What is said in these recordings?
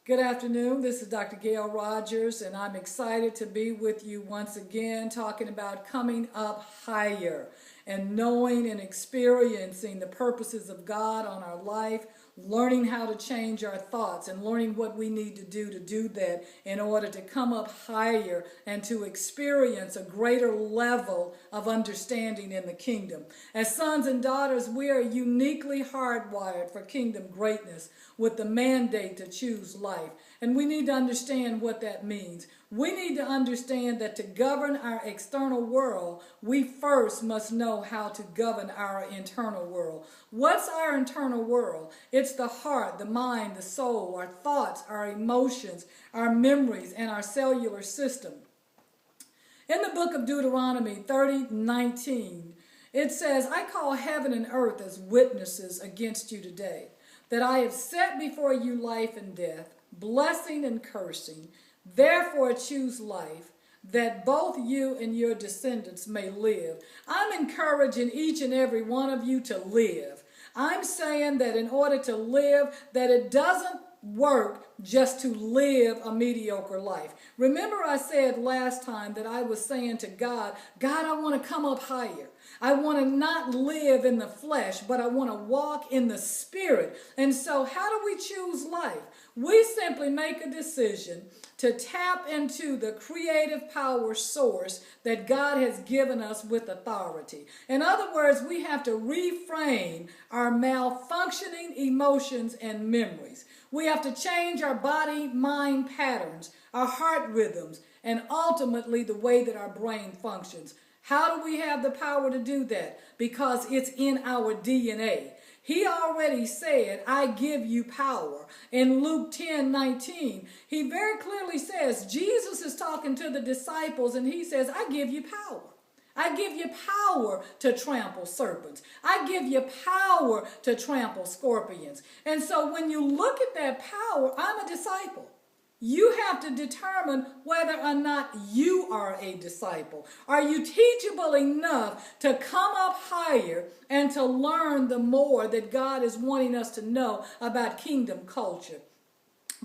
Good afternoon. This is Dr. Gayle-Rogers, and I'm excited to be with you once again talking about coming up higher and knowing and experiencing the purposes of God on our life, learning how to change our thoughts and learning what we need to do that in order to come up higher and to experience a greater level of understanding in the kingdom. As sons and daughters, we are uniquely hardwired for kingdom greatness with the mandate to choose life. And we need to understand what that means. We need to understand that to govern our external world, we first must know how to govern our internal world. What's our internal world? It's the heart, the mind, the soul, our thoughts, our emotions, our memories, and our cellular system. In the book of Deuteronomy 30:19, it says, I call heaven and earth as witnesses against you today, that I have set before you life and death, blessing and cursing. Therefore choose life, that both you and your descendants may live. I'm encouraging each and every one of you to live. I'm saying that in order to live, that it doesn't work just to live a mediocre life. Remember I said last time that I was saying to God, I want to come up higher. I want to not live in the flesh, but I want to walk in the spirit. And so how do we choose life? We simply make a decision to tap into the creative power source that God has given us with authority. In other words, we have to reframe our malfunctioning emotions and memories. We have to change our body-mind patterns, our heart rhythms, and ultimately the way that our brain functions. How do we have the power to do that? Because it's in our DNA. He already said, I give you power. In Luke 10:19, he very clearly says, Jesus is talking to the disciples and he says, I give you power. I give you power to trample serpents. I give you power to trample scorpions. And so when you look at that power, I'm a disciple. You have to determine whether or not you are a disciple. Are you teachable enough to come up higher and to learn the more that God is wanting us to know about kingdom culture?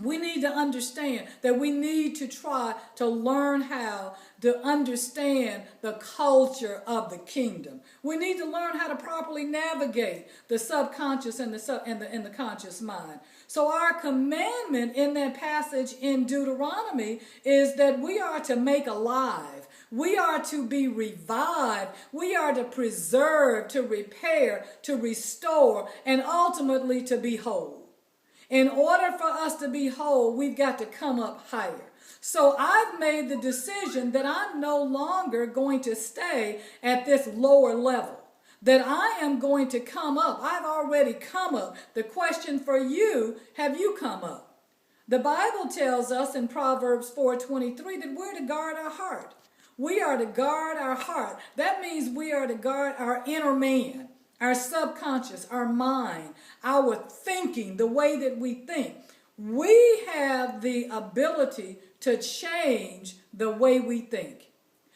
We need to understand that we need to try to learn how to understand the culture of the kingdom. We need to learn how to properly navigate the subconscious and the conscious mind. So our commandment in that passage in Deuteronomy is that we are to make alive. We are to be revived. We are to preserve, to repair, to restore, and ultimately to be whole. In order for us to be whole, we've got to come up higher. So I've made the decision that I'm no longer going to stay at this lower level, that I am going to come up. I've already come up. The question for you, have you come up? The Bible tells us in Proverbs 4:23 that we're to guard our heart. We are to guard our heart. That means we are to guard our inner man, our subconscious, our mind, our thinking, the way that we think. We have the ability to change the way we think.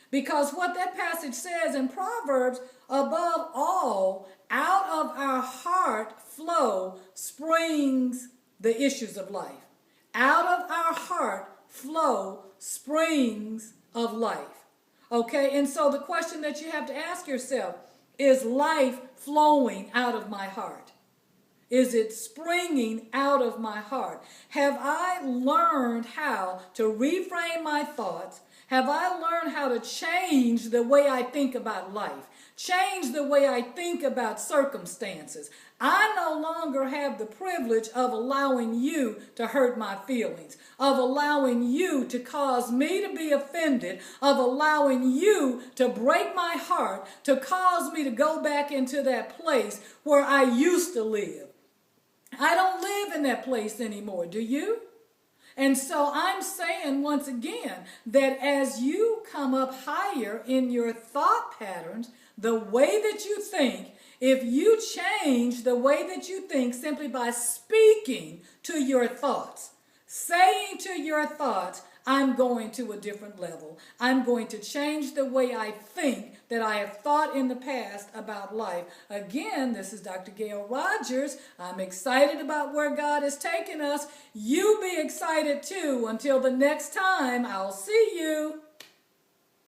Because what that passage says in Proverbs, above all, out of our heart flow springs the issues of life. Out of our heart flow springs of life. Okay, and so the question that you have to ask yourself, is life flowing out of my heart? Is it springing out of my heart? Have I learned how to reframe my thoughts? Have I learned how to change the way I think about life? Change the way I think about circumstances? I no longer have the privilege of allowing you to hurt my feelings, of allowing you to cause me to be offended, of allowing you to break my heart, to cause me to go back into that place where I used to live. I don't live in that place anymore, do you? And so I'm saying once again that as you come up higher in your thought patterns, the way that you think, if you change the way that you think simply by speaking to your thoughts, saying to your thoughts, I'm going to a different level. I'm going to change the way I think that I have thought in the past about life. Again, this is Dr. Gayle Rogers. I'm excited about where God has taken us. You be excited too. Until the next time, I'll see you.